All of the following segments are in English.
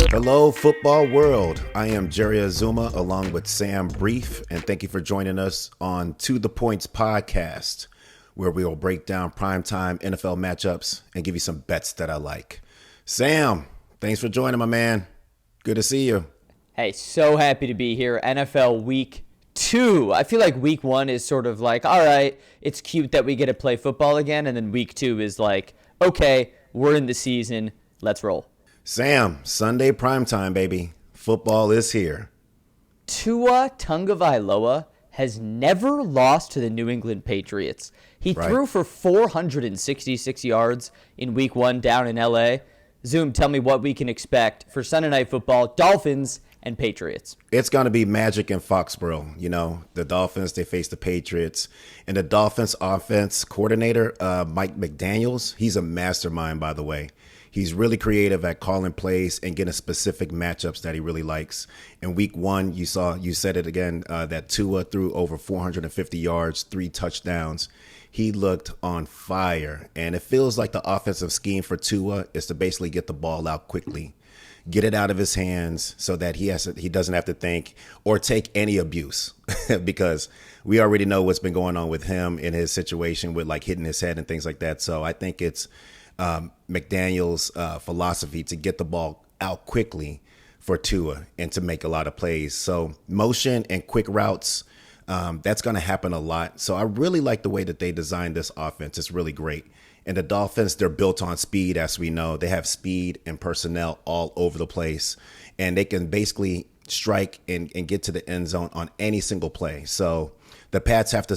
Hello, football world. I am Jerry Azumah along with Sam Brief, and thank you for joining us on To The Points podcast, where we will break down primetime NFL matchups and give you some bets that I like. Sam, thanks for joining, my man. Good to see you. Hey, so happy to be here. NFL Week 2. I feel like Week 1 is sort of like, all right, it's cute that we get to play football again, and then Week 2 is like, okay, we're in the season, let's roll. Sam, Sunday primetime, baby. Football is here. Tua Tagovailoa has never lost to the New England Patriots. He threw for 466 yards in Week 1 down in L.A. Zoom, tell me what we can expect for Sunday Night Football, Dolphins and Patriots. It's going to be magic in Foxborough. You know, the Dolphins, they face the Patriots. And the Dolphins offense coordinator, Mike McDaniels, he's a mastermind, by the way. He's really creative at calling plays and getting specific matchups that he really likes. In Week 1, you said it again, that Tua threw over 450 yards, 3 touchdowns. He looked on fire. And it feels like the offensive scheme for Tua is to basically get the ball out quickly, get it out of his hands so that he doesn't have to think or take any abuse because we already know what's been going on with him in his situation with like hitting his head and things like that. So I think it's McDaniel's philosophy to get the ball out quickly for Tua and to make a lot of plays. So motion and quick routes, that's going to happen a lot. So I really like the way that they designed this offense. It's really great. And the Dolphins, they're built on speed, as we know. They have speed and personnel all over the place, and they can basically strike and get to the end zone on any single play. So the Pats have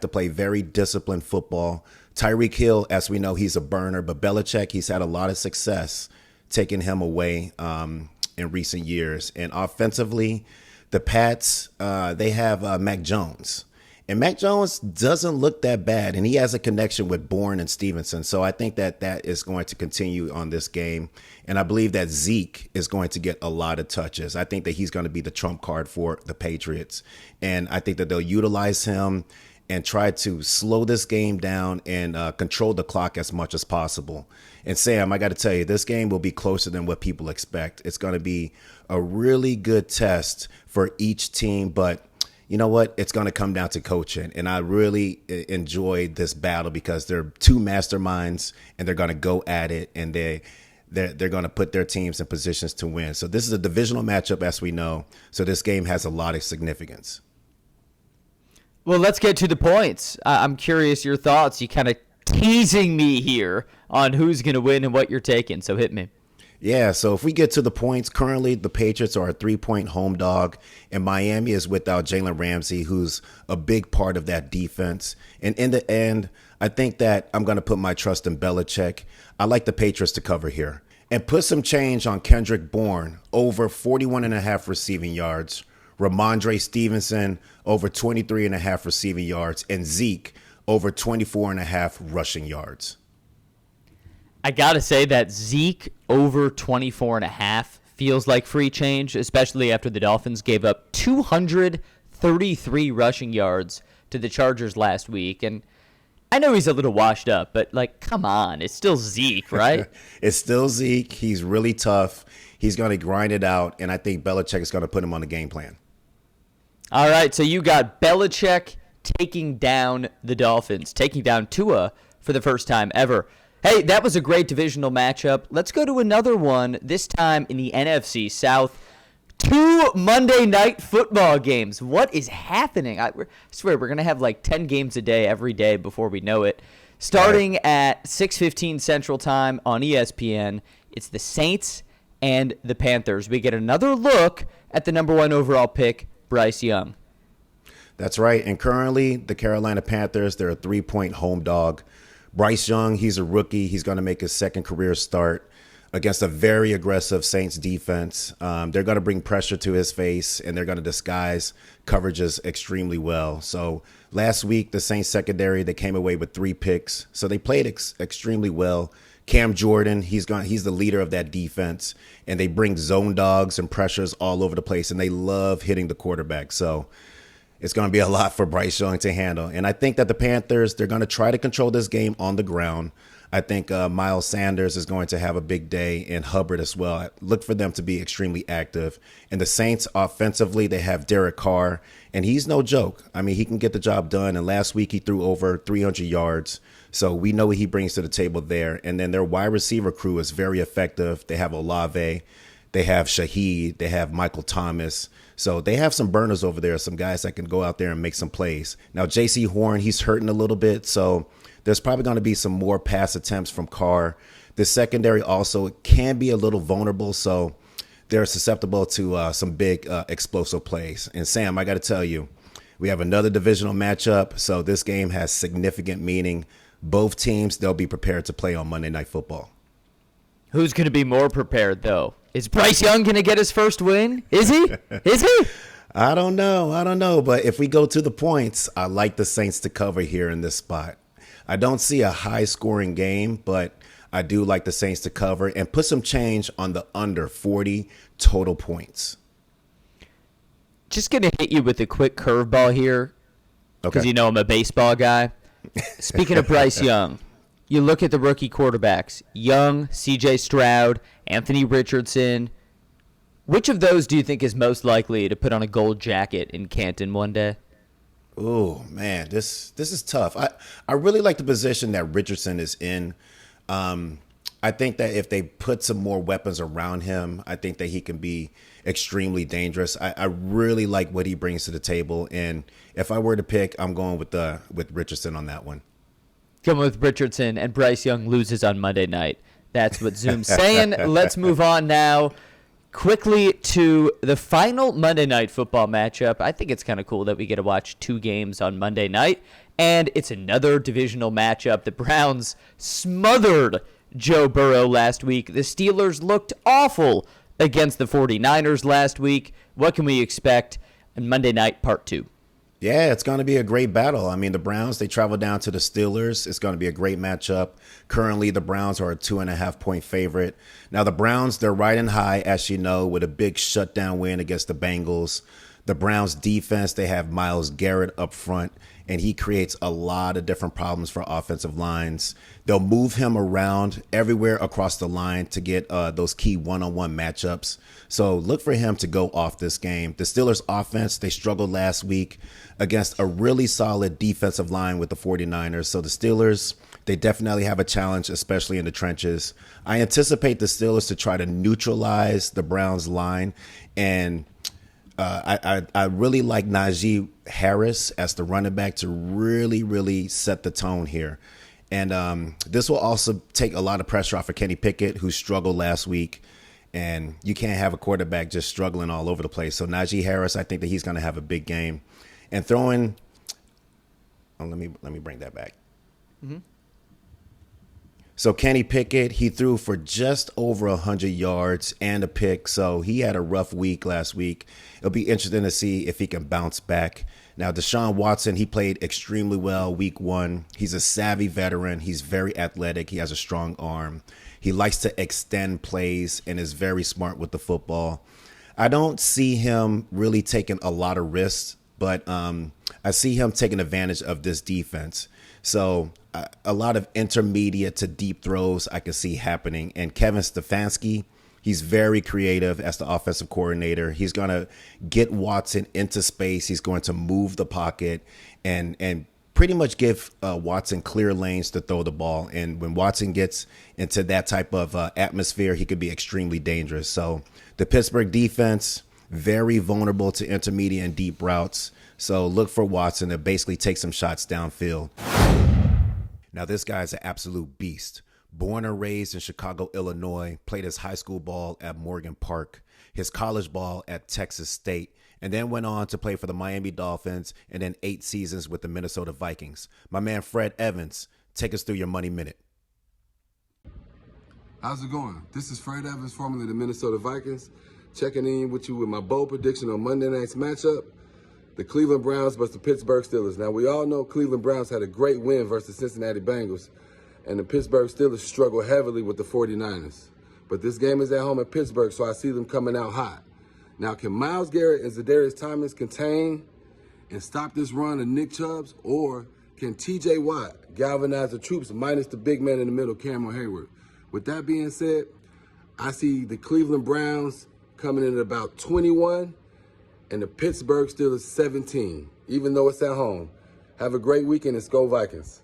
to play very disciplined football. Tyreek Hill, as we know, he's a burner, but Belichick, he's had a lot of success taking him away in recent years. And offensively, the Pats, they have Mac Jones. And Mac Jones doesn't look that bad, and he has a connection with Bourne and Stevenson. So I think that is going to continue on this game. And I believe that Zeke is going to get a lot of touches. I think that he's going to be the trump card for the Patriots. And I think that they'll utilize him and try to slow this game down and control the clock as much as possible. And Sam, I got to tell you, this game will be closer than what people expect. It's going to be a really good test for each team, but you know what? It's going to come down to coaching. And I really enjoyed this battle because they're two masterminds and they're going to go at it, and they're going to put their teams in positions to win. So this is a divisional matchup, as we know. So this game has a lot of significance. Well, let's get to the points. I'm curious your thoughts. You kind of teasing me here on who's going to win and what you're taking. So hit me. Yeah, so if we get to the points, currently the Patriots are a 3-point home dog, and Miami is without Jalen Ramsey, who's a big part of that defense. And in the end, I think that I'm going to put my trust in Belichick. I like the Patriots to cover here. And put some change on Kendrick Bourne, over 41.5 receiving yards. Ramondre Stevenson, over 23.5 receiving yards. And Zeke, over 24.5 rushing yards. I got to say that Zeke over 24.5 feels like free change, especially after the Dolphins gave up 233 rushing yards to the Chargers last week. And I know he's a little washed up, but like, come on, it's still Zeke, right? It's still Zeke. He's really tough. He's going to grind it out, and I think Belichick is going to put him on the game plan. All right, so you got Belichick taking down the Dolphins, taking down Tua for the first time ever. Hey, that was a great divisional matchup. Let's go to another one, this time in the NFC South. 2 Monday Night Football games. What is happening? I swear, we're going to have like 10 games a day every day before we know it. Starting at 6:15 Central Time on ESPN, it's the Saints and the Panthers. We get another look at the number 1 overall pick, Bryce Young. That's right. And currently, the Carolina Panthers, they're a 3-point home dog. Bryce Young, he's a rookie. He's going to make his second career start against a very aggressive Saints defense. They're going to bring pressure to his face, and they're going to disguise coverages extremely well. So last week, the Saints secondary, they came away with 3 picks. So they played extremely well. Cam Jordan, he's the leader of that defense, and they bring zone dogs and pressures all over the place, and they love hitting the quarterback. So it's going to be a lot for Bryce Young to handle. And I think that the Panthers, they're going to try to control this game on the ground. I think Miles Sanders is going to have a big day, and Hubbard as well. I look for them to be extremely active. And the Saints offensively, they have Derek Carr, and he's no joke. I mean, he can get the job done. And last week he threw over 300 yards. So we know what he brings to the table there. And then their wide receiver crew is very effective. They have Olave, they have Shaheed, they have Michael Thomas. So they have some burners over there, some guys that can go out there and make some plays. Now, J.C. Horn, he's hurting a little bit, so there's probably going to be some more pass attempts from Carr. The secondary also can be a little vulnerable, so they're susceptible to some big explosive plays. And Sam, I got to tell you, we have another divisional matchup, so this game has significant meaning. Both teams, they'll be prepared to play on Monday Night Football. Who's going to be more prepared, though? Is Bryce Young going to get his first win? Is he? Is he? I don't know. But if we go to the points, I like the Saints to cover here in this spot. I don't see a high-scoring game, but I do like the Saints to cover and put some change on the under 40 total points. Just going to hit you with a quick curveball here because Okay. you know I'm a baseball guy. Speaking of Bryce Young, you look at the rookie quarterbacks, Young, C.J. Stroud, Anthony Richardson. Which of those do you think is most likely to put on a gold jacket in Canton one day? Oh, man, this is tough. I really like the position that Richardson is in. I think that if they put some more weapons around him, I think that he can be extremely dangerous. I really like what he brings to the table. And if I were to pick, I'm going with Richardson on that one. Going with Richardson, and Bryce Young loses on Monday night. That's what Zoom's saying. Let's move on now quickly to the final Monday Night Football matchup. I think it's kind of cool that we get to watch two games on Monday night, and it's another divisional matchup. The Browns smothered Joe Burrow last week. The Steelers looked awful against the 49ers last week. What can we expect on Monday night, part 2? Yeah, it's going to be a great battle. I mean, the Browns, they travel down to the Steelers. It's going to be a great matchup. Currently, the Browns are a 2.5-point favorite. Now, the Browns, they're riding high, as you know, with a big shutdown win against the Bengals. The Browns defense, they have Myles Garrett up front, and he creates a lot of different problems for offensive lines. They'll move him around everywhere across the line to get those key one-on-one matchups. So look for him to go off this game. The Steelers offense, they struggled last week against a really solid defensive line with the 49ers. So the Steelers, they definitely have a challenge, especially in the trenches. I anticipate the Steelers to try to neutralize the Browns line, and I really like Najee Harris as the running back to really set the tone here. And this will also take a lot of pressure off of Kenny Pickett, who struggled last week. And you can't have a quarterback just struggling all over the place. So Najee Harris, I think that he's going to have a big game. And throwing, let me bring that back. Mm-hmm. So Kenny Pickett, he threw for just over 100 yards and a pick. So he had a rough week last week. It'll be interesting to see if he can bounce back. Now, Deshaun Watson, he played extremely well week 1. He's a savvy veteran. He's very athletic. He has a strong arm. He likes to extend plays and is very smart with the football. I don't see him really taking a lot of risks, but I see him taking advantage of this defense. So a lot of intermediate to deep throws I can see happening. And Kevin Stefanski, he's very creative as the offensive coordinator. He's going to get Watson into space. He's going to move the pocket and pretty much give Watson clear lanes to throw the ball. And when Watson gets into that type of atmosphere, he could be extremely dangerous. So the Pittsburgh defense, very vulnerable to intermediate and deep routes. So look for Watson to basically take some shots downfield. Now, this guy's an absolute beast. Born and raised in Chicago, Illinois, played his high school ball at Morgan Park, his college ball at Texas State, and then went on to play for the Miami Dolphins and then 8 seasons with the Minnesota Vikings. My man Fred Evans, take us through your Money Minute. How's it going? This is Fred Evans, formerly the Minnesota Vikings, checking in with you with my bold prediction on Monday night's matchup, the Cleveland Browns versus the Pittsburgh Steelers. Now, we all know Cleveland Browns had a great win versus the Cincinnati Bengals, and the Pittsburgh Steelers struggle heavily with the 49ers. But this game is at home in Pittsburgh, so I see them coming out hot. Now, can Myles Garrett and Zadarius Thomas contain and stop this run of Nick Chubb's, or can T.J. Watt galvanize the troops minus the big man in the middle, Cameron Hayward. With that being said, I see the Cleveland Browns coming in at about 21 and the Pittsburgh Steelers 17, even though it's at home. Have a great weekend and go Vikings.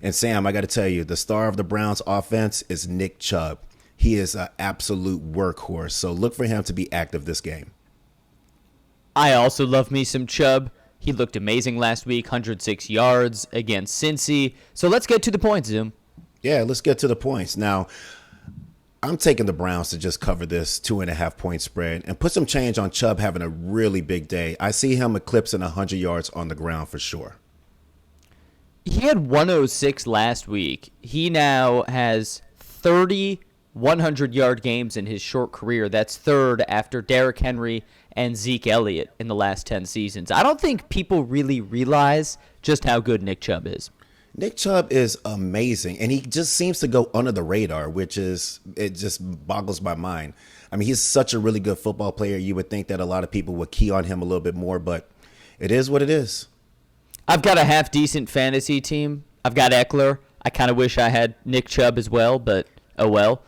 And Sam, I got to tell you, the star of the Browns offense is Nick Chubb. He is an absolute workhorse, so look for him to be active this game. I also love me some Chubb. He looked amazing last week, 106 yards against Cincy. So let's get to the points, Zoom. Yeah, let's get to the points. Now, I'm taking the Browns to just cover this 2.5 point spread and put some change on Chubb having a really big day. I see him eclipsing 100 yards on the ground for sure. He had 106 last week. He now has 30 100-yard games in his short career. That's third after Derrick Henry and Zeke Elliott in the last 10 seasons. I don't think people really realize just how good Nick Chubb is. Nick Chubb is amazing, and he just seems to go under the radar, which is, it just boggles my mind. I mean, he's such a really good football player. You would think that a lot of people would key on him a little bit more, but it is what it is. I've got a half-decent fantasy team. I've got Eckler. I kind of wish I had Nick Chubb as well, but oh well.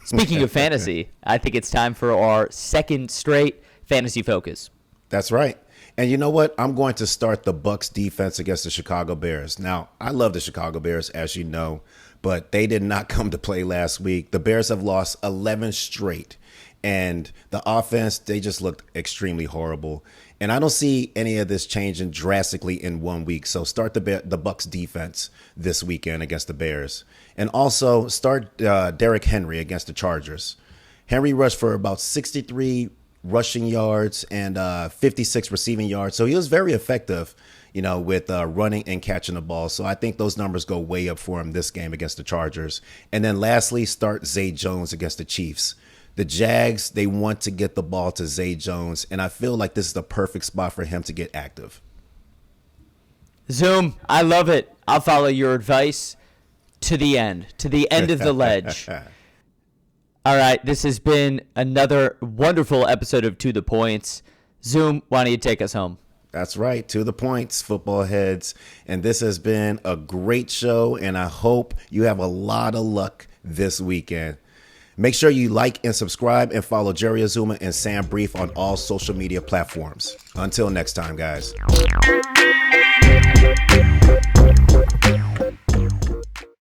Speaking of fantasy, I think it's time for our second straight fantasy focus. That's right. And you know what? I'm going to start the Bucs defense against the Chicago Bears. Now, I love the Chicago Bears, as you know, but they did not come to play last week. The Bears have lost 11 straight, and the offense, they just looked extremely horrible. And I don't see any of this changing drastically in 1 week. So start the Bucs defense this weekend against the Bears. And also start Derrick Henry against the Chargers. Henry rushed for about 63 rushing yards and 56 receiving yards. So he was very effective, with running and catching the ball. So I think those numbers go way up for him this game against the Chargers. And then lastly, start Zay Jones against the Chiefs. The Jags, they want to get the ball to Zay Jones, and I feel like this is the perfect spot for him to get active. Zoom, I love it. I'll follow your advice to the end of the ledge. All right, this has been another wonderful episode of To The Points. Zoom, why don't you take us home? That's right, To The Points, football heads. And this has been a great show, and I hope you have a lot of luck this weekend. Make sure you like and subscribe and follow Jerry Azumah and Sam Brief on all social media platforms. Until next time, guys.